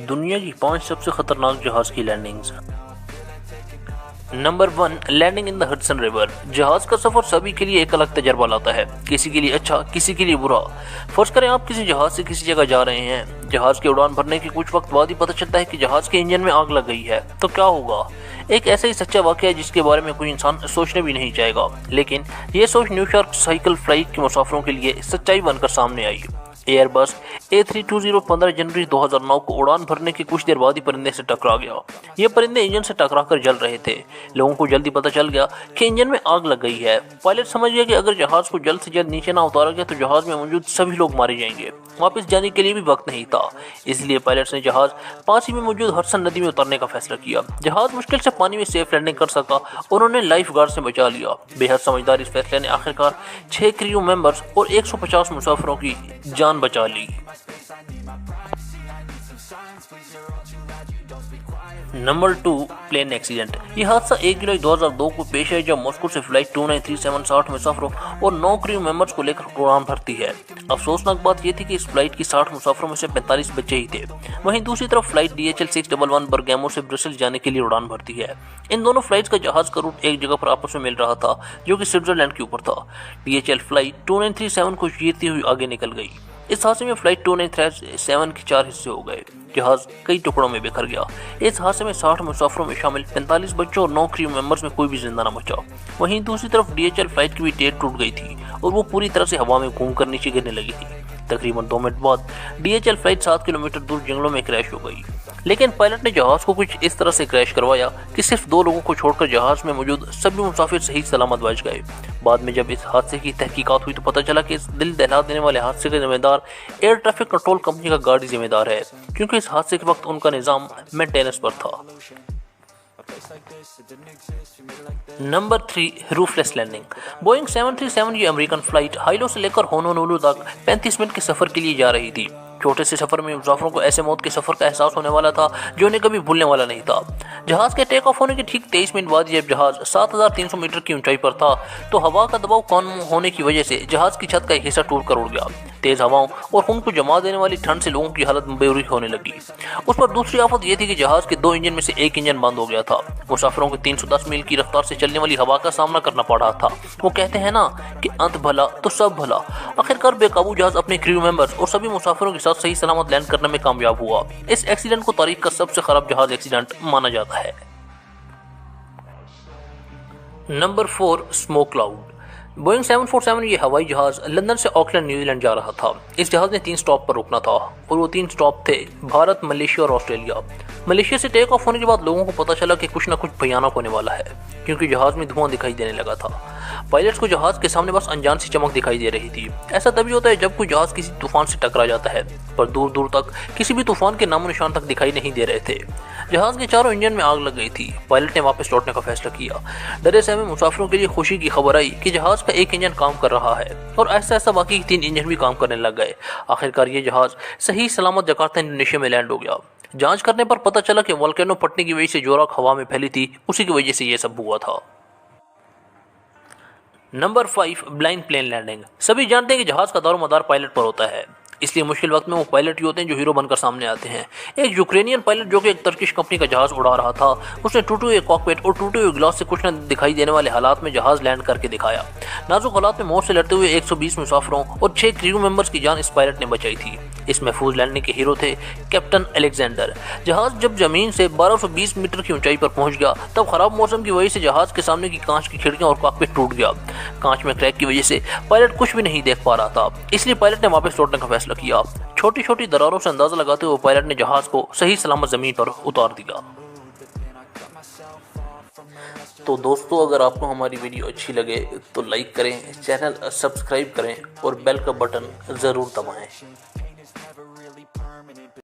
दुनिया की 5 सबसे खतरनाक जहाज की landings. Number 1, landing in the Hudson river. जहाज का सफर सभी के लिए एक अलग तजर्बा लाता है, किसी के लिए अच्छा, किसी के लिए बुरा। फर्ज करें आप किसी जहाज से किसी जगह जा रहे हैं। जहाज की उड़ान भरने के कुछ वक्त बाद ही पता चलता है कि जहाज के इंजन में आग लग गई है। तो क्या होगा? एक ऐसा ही सच्चा वाकया है जिसके बारे में कोई इंसान सोचने भी नहीं चाहेगा, लेकिन यह सोच न्यूयॉर्क साइकिल फ्लाइट के मुसाफिरों के लिए सच्चाई बनकर सामने आई। एयरबस A320 15 जनवरी 2009 को उड़ान भरने के कुछ देर बाद ही परिंदे से टकरा गया। ये परिंदे इंजन से टकराकर जल रहे थे। लोगों को जल्दी पता चल गया कि इंजन में आग लग गई है। पायलट समझ गया कि अगर जहाज को जल्द से जल्द नीचे ना उतारा गया तो जहाज में मौजूद सभी लोग मारे जाएंगे। वापस जाने के लिए भी वक्त नहीं था, इसलिए पायलट्स ने जहाज पास ही में मौजूद हडसन नदी में उतारने का फैसला किया। जहाज मुश्किल से पानी में सेफ लैंडिंग कर सका और उन्होंने लाइफ गार्ड से बचा लिया। बेहद समझदार इस फैसले ने आखिरकार 6 क्रू मेंबर्स और 150 मुसाफिरों की जान बचा ली। Number 2, plane accident. यह हादसा 1 जुलाई 2002 को पेश है, जब मॉस्को से फ्लाइट 2937 60 मुसाफिरों और 9 क्रू मेंबर्स को लेकर उड़ान भरती है। अफसोसनाक बात यह थी कि इस फ्लाइट की 60 मुसाफिरों में से 45 बच्चे ही थे। वहीं दूसरी तरफ फ्लाइट DHL 611 बर्गामो से ब्रसेल्स जाने के लिए उड़ान भरती है। इन दोनों फ्लाइट्स का जहाज का रूट एक जगह पर आपस में मिल रहा था, जो कि स्विट्जरलैंड के ऊपर था। DHL फ्लाइट 2937 को चीरती हुई आगे निकल गई। इस हादसे में फ्लाइट 2937 के 4 हिस्से हो गए। जहाज कई टुकड़ों में बिखर गया। इस हादसे में 60 मुसाफिरों में शामिल 45 बच्चों और 9 क्रू मेंबर्स में कोई भी जिंदा न बचा। वहीं दूसरी तरफ DHL फ्लाइट की भी टेल टूट गई थी और वो पूरी तरह से हवा में घूमकर नीचे गिरने लगी थी। तकरीबन 2 मिनट बाद DHL फ्लाइट 7 किलोमीटर दूर जंगलों में क्रैश हो गई। लेकिन पायलट ने जहाज को कुछ इस तरह से क्रैश करवाया कि सिर्फ 2 लोगों को छोड़कर जहाज में मौजूद सभी मुसाफिर सही सलामत बच गए। बाद में जब इस हादसे की तहकीकात हुई तो पता चला कि इस दिल दहला देने वाले हादसे का जिम्मेदार एयर ट्रैफिक कंट्रोल कंपनी का गार्ड जिम्मेदार है, क्योंकि इस हादसे के वक्त उनका निजाम मेंटेनेंस पर था। Number 3, रूफलेस landing. बोइंग 737 ये अमेरिकन फ्लाइट हाइलो से लेकर होनोलुलु तक 35 मिनट के सफर के लिए जा रही थी। छोटे से सफर में मुसाफिरों को ऐसे मौत के सफर का एहसास होने वाला था जो उन्हें कभी भूलने वाला नहीं था। जहाज के टेक ऑफ होने के ठीक 23 मिनट बाद जब जहाज 7300 मीटर की ऊंचाई पर था तो हवा का दबाव कम होने की वजह से जहाज की छत का एक हिस्सा टूट कर उड़ गया। तेज हवाओं और खून को जमा देने वाली ठंड से लोगों की हालत बेरुखी होने लगी। उस पर दूसरी आफत यह थी कि जहाज के 2 इंजन में से एक इंजन बंद हो गया था। मुसाफिरों को 310 मील की रफ्तार से चलने वाली हवा का सामना करना पड़ रहा था। वो कहते हैं ना कि अंत भला तो सब भला। आखिरकार बेकाबू जहाज अपने क्रू मेंबर्स और सभी मुसाफिरों के साथ सही सलामत लैंड करने में कामयाब हुआ। इस एक्सीडेंट को तारीख का सबसे खराब जहाज एक्सीडेंट माना जाता है। Number 4, smoke cloud. बोइंग 747 ये हवाई जहाज लंदन से ऑकलैंड न्यूजीलैंड जा रहा था। इस जहाज ने 3 स्टॉप पर रुकना था और वो 3 स्टॉप थे भारत, मलेशिया और ऑस्ट्रेलिया। मलेशिया से टेक ऑफ होने के बाद लोगों को पता चला कि कुछ न कुछ भयानक होने वाला है, क्योंकि जहाज में धुआं दिखाई देने लगा था। पायलट्स को जहाज के सामने बस अनजान सी चमक दिखाई दे रही थी। ऐसा तभी होता है जब कोई जहाज किसी तूफान से टकरा जाता है, पर दूर दूर तक किसी भी तूफान के नामो निशान तक दिखाई नहीं दे रहे थे। जहाज के चारों इंजन में आग लग गई थी। पायलट ने वापस लौटने का फैसला किया। डरे सहमे मुसाफिरों के लिए खुशी की खबर आई कि जहाज का एक इंजन काम कर रहा है और ऐसा ऐसा बाकी 3 इंजन भी काम करने लग गए। आखिरकार ये जहाज सही सलामत जकार्ता इंडोनेशिया में लैंड हो गया। जांच करने पर पता चला कि वोल्केनो फटने की वजह से जो राख हवा में फैली थी उसी की वजह से ये सब हुआ था। Number 5, blind plane landing. सभी जानते हैं कि जहाज का दारोमदार पायलट पर होता है, इसलिए मुश्किल वक्त में वो पायलट ही होते हैं जो हीरो बनकर सामने आते हैं। एक यूक्रेनियन पायलट जो कि एक टर्किश कंपनी का जहाज उड़ा रहा था, उसने टूटे हुए कॉकपिट और टूटे हुए ग्लास से कुछ न दिखाई देने वाले हालात में जहाज लैंड करके दिखाया। नाजुक हालात में मौत से लड़ते हुए 120 मुसाफिरों और 6 क्रू मेंबर्स की जान इस पायलट ने बचाई थी। इस महफूज लैंडिंग के हीरो थे कैप्टन अलेक्जेंडर। जहाज जब जमीन से 1220 मीटर की ऊंचाई पर पहुंच गया तब खराब मौसम की वजह से जहाज के सामने की कांच की खिड़कियां और कॉकपिट टूट गया। कांच में क्रैक की वजह से पायलट कुछ भी नहीं देख पा रहा था, इसलिए पायलट ने वापस लौटने का फैसला किया। छोटी छोटी दरारों से अंदाजा लगाते हुए पायलट ने जहाज को सही सलामत जमीन पर उतार दिया। तो दोस्तों, अगर आपको हमारी वीडियो अच्छी लगे तो लाइक करें, चैनल सब्सक्राइब करें और बेल का बटन ज़रूर दबाएं।